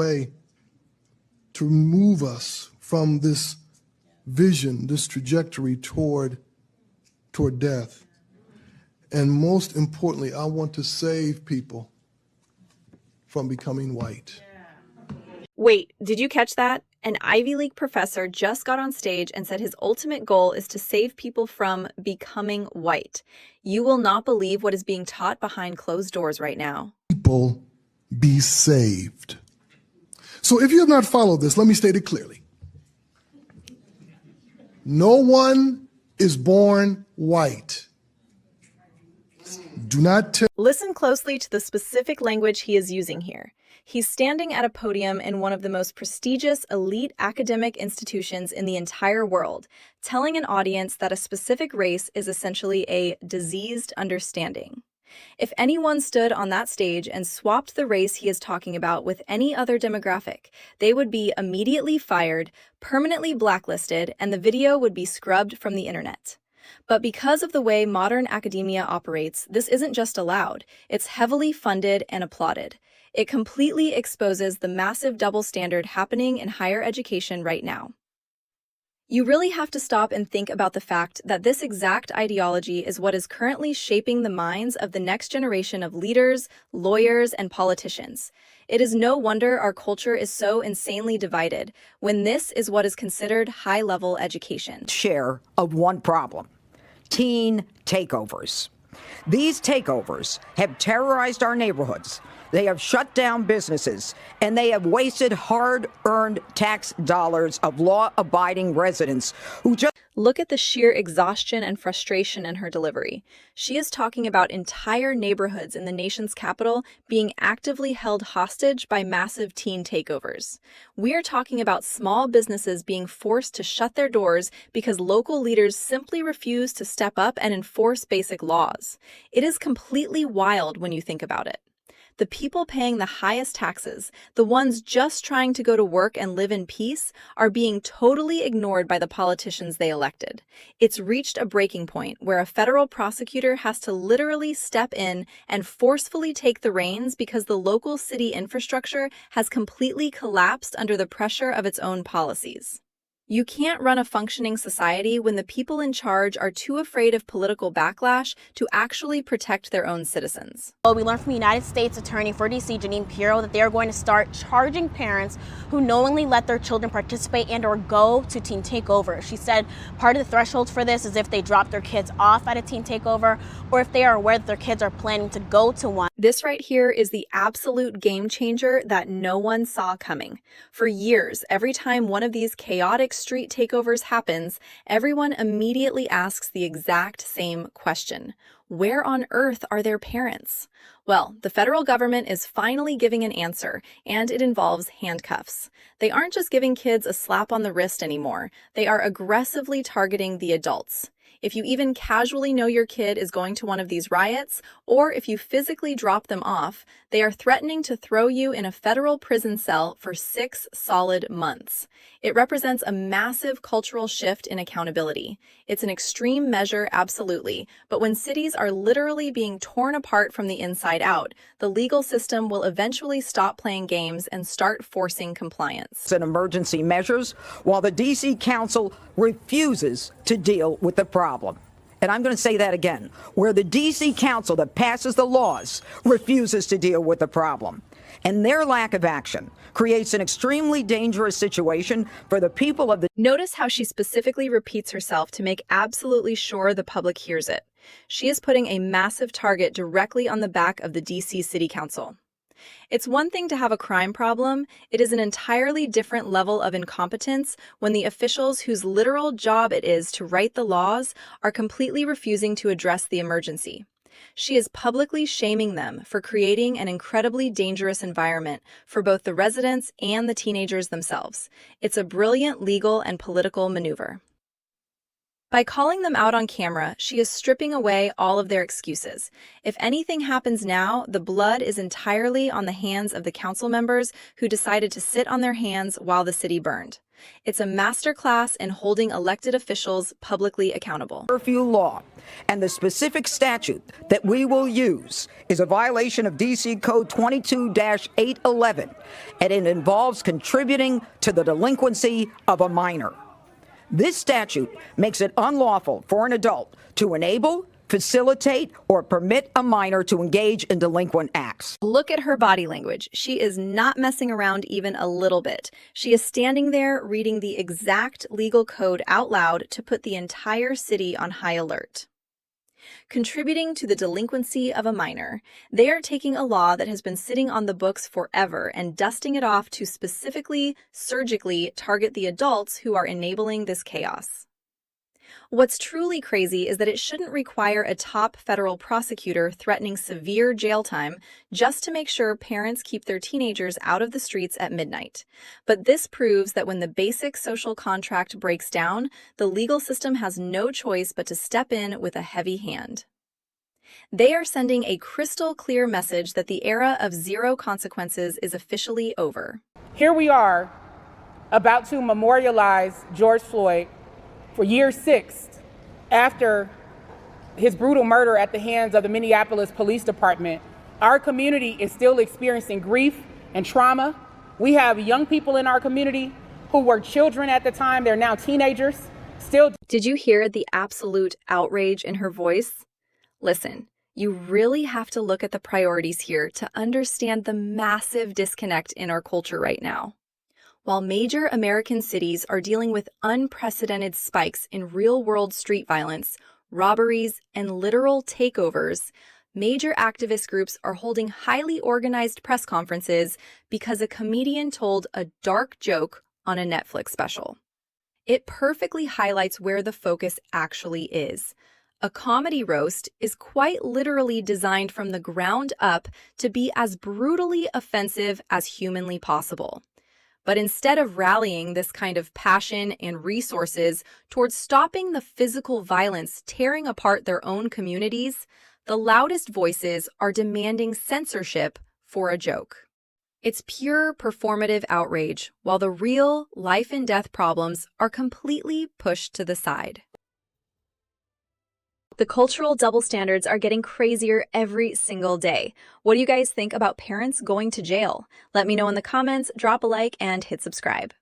way to move us from this vision, this trajectory toward death. And most importantly, I want to save people from becoming white. Wait, did you catch that? An Ivy League professor just got on stage and said his ultimate goal is to save people from becoming white. You will not believe what is being taught behind closed doors right now. People be saved. So if you have not followed this, let me state it clearly. No one is born white. Do not tell. Listen closely to the specific language he is using here. He's standing at a podium in one of the most prestigious elite academic institutions in the entire world, telling an audience that a specific race is essentially a diseased understanding. If anyone stood on that stage and swapped the race he is talking about with any other demographic, they would be immediately fired, permanently blacklisted, and the video would be scrubbed from the internet. But because of the way modern academia operates, this isn't just allowed, it's heavily funded and applauded. It completely exposes the massive double standard happening in higher education right now. You really have to stop and think about the fact that this exact ideology is what is currently shaping the minds of the next generation of leaders, lawyers, and politicians. It is no wonder our culture is so insanely divided when this is what is considered high-level education. Share of one problem: teen takeovers. These takeovers have terrorized our neighborhoods. They have shut down businesses, and they have wasted hard-earned tax dollars of law-abiding residents who just... Look at the sheer exhaustion and frustration in her delivery. She is talking about entire neighborhoods in the nation's capital being actively held hostage by massive teen takeovers. We are talking about small businesses being forced to shut their doors because local leaders simply refuse to step up and enforce basic laws. It is completely wild when you think about it. The people paying the highest taxes, the ones just trying to go to work and live in peace, are being totally ignored by the politicians they elected. It's reached a breaking point where a federal prosecutor has to literally step in and forcefully take the reins because the local city infrastructure has completely collapsed under the pressure of its own policies. You can't run a functioning society when the people in charge are too afraid of political backlash to actually protect their own citizens. Well, we learned from United States Attorney for D.C. Janine Pirro that they are going to start charging parents who knowingly let their children participate and or go to teen takeovers. She said part of the threshold for this is if they drop their kids off at a teen takeover or if they are aware that their kids are planning to go to one. This right here is the absolute game changer that no one saw coming. For years, every time one of these chaotic street takeovers happens, everyone immediately asks the exact same question. Where on earth are their parents? Well, the federal government is finally giving an answer, and it involves handcuffs. They aren't just giving kids a slap on the wrist anymore. They are aggressively targeting the adults. If you even casually know your kid is going to one of these riots, or if you physically drop them off, they are threatening to throw you in a federal prison cell for 6 solid months. It represents a massive cultural shift in accountability. It's an extreme measure, absolutely, but when cities are literally being torn apart from the inside out, the legal system will eventually stop playing games and start forcing compliance. And emergency measures, while the D.C. Council refuses to deal with the problem. And I'm going to say that again, where the D.C. Council that passes the laws refuses to deal with the problem. And their lack of action creates an extremely dangerous situation for the people of the... Notice how she specifically repeats herself to make absolutely sure the public hears it. She is putting a massive target directly on the back of the D.C. City Council. It's one thing to have a crime problem. It is an entirely different level of incompetence when the officials whose literal job it is to write the laws are completely refusing to address the emergency. She is publicly shaming them for creating an incredibly dangerous environment for both the residents and the teenagers themselves. It's a brilliant legal and political maneuver. By calling them out on camera, she is stripping away all of their excuses. If anything happens now, the blood is entirely on the hands of the council members who decided to sit on their hands while the city burned. It's a masterclass in holding elected officials publicly accountable. Curfew law, and the specific statute that we will use is a violation of D.C. Code 22-811, and it involves contributing to the delinquency of a minor. This statute makes it unlawful for an adult to enable, facilitate, or permit a minor to engage in delinquent acts. Look at her body language. She is not messing around even a little bit. She is standing there reading the exact legal code out loud to put the entire city on high alert. Contributing to the delinquency of a minor, they are taking a law that has been sitting on the books forever and dusting it off to specifically, surgically target the adults who are enabling this chaos. What's truly crazy is that it shouldn't require a top federal prosecutor threatening severe jail time just to make sure parents keep their teenagers out of the streets at midnight. But this proves that when the basic social contract breaks down, the legal system has no choice but to step in with a heavy hand. They are sending a crystal clear message that the era of zero consequences is officially over. Here we are, about to memorialize George Floyd for year 6 after his brutal murder at the hands of the Minneapolis Police Department. Our community is still experiencing grief and trauma. We have young people in our community who were children at the time. They're now teenagers. Still. Did you hear the absolute outrage in her voice? Listen, you really have to look at the priorities here to understand the massive disconnect in our culture right now. While major American cities are dealing with unprecedented spikes in real-world street violence, robberies, and literal takeovers, major activist groups are holding highly organized press conferences because a comedian told a dark joke on a Netflix special. It perfectly highlights where the focus actually is. A comedy roast is quite literally designed from the ground up to be as brutally offensive as humanly possible. But instead of rallying this kind of passion and resources towards stopping the physical violence tearing apart their own communities, the loudest voices are demanding censorship for a joke. It's pure performative outrage, while the real life and death problems are completely pushed to the side. The cultural double standards are getting crazier every single day. What do you guys think about parents going to jail? Let me know in the comments, drop a like, and hit subscribe.